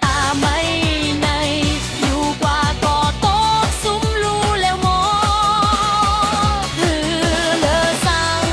ตาไม่ในอยู่กว่าก่อโต๊ะซุ้มรูแล้วหมอหือเลอสัง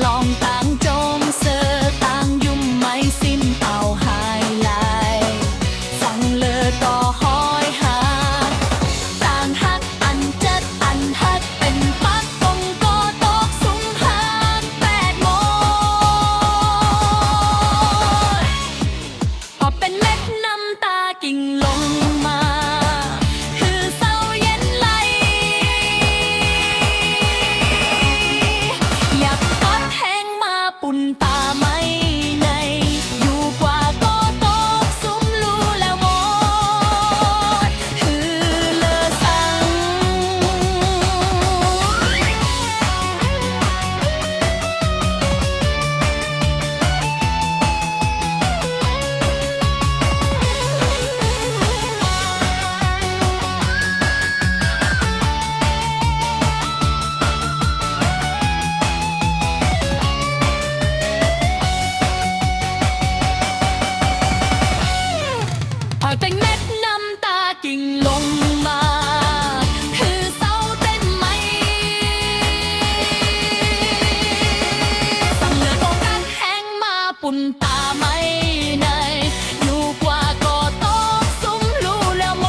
ลองต่างโจมเสือต่างยุ่มไม่สิ้นเอาหายลายสั่งเลอต่อหอยหาต่างฮักอันจัดอันฮักเป็นปักกงโกตกสุงหาง8 โมงพอเป็นเม็ดน้ำตากิ่งลงมาคือเศร้าเย็นไหลอยากกอดแห้งมาปุ่นตาไม่ในอยู่กว่าก็ตกซุ้มรูแล้วหมดคือเลอสังเป็นเม็ดน้ำตากิ่งลงมาคือเศร้าเต้นไหมสั่งเลือดอกกันแห้งมาปุ่นตาไม่ในอยู่กว่าก็ตกซุ้มรูแล้วหม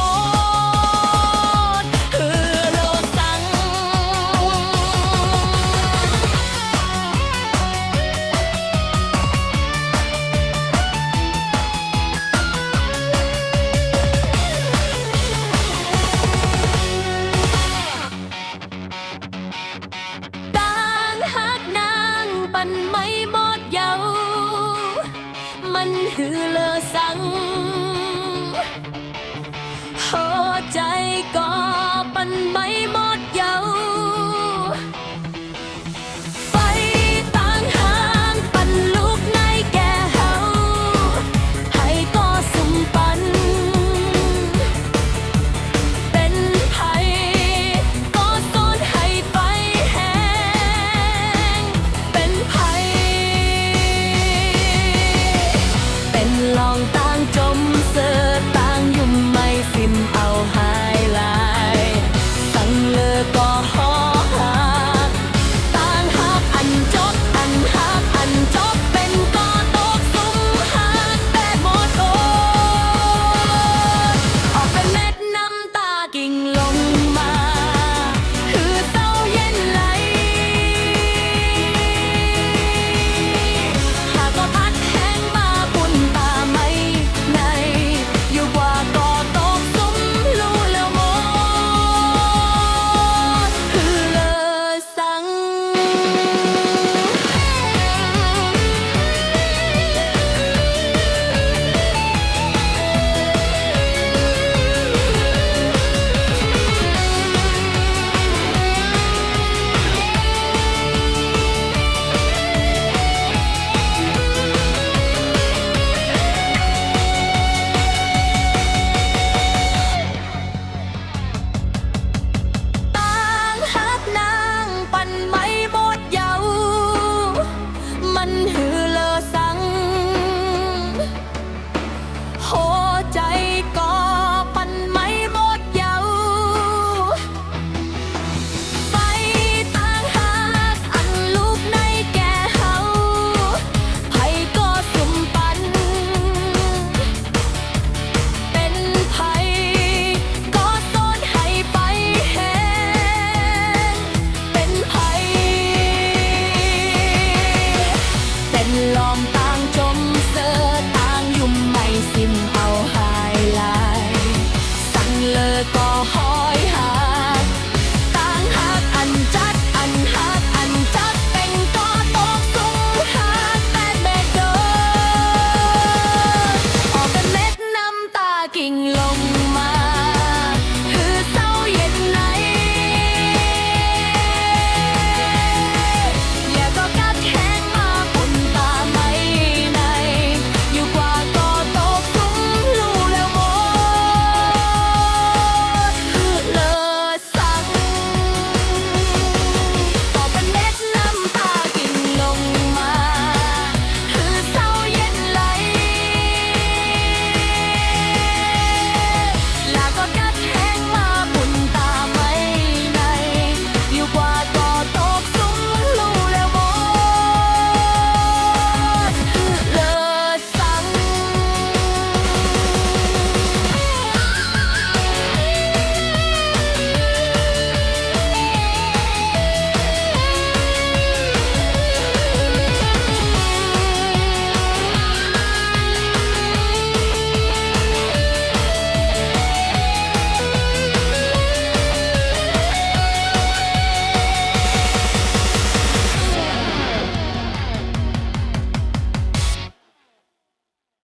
ดคือโลสังปันไม่หมดเยามันหือเลอสังหัวใจก็ปันไม่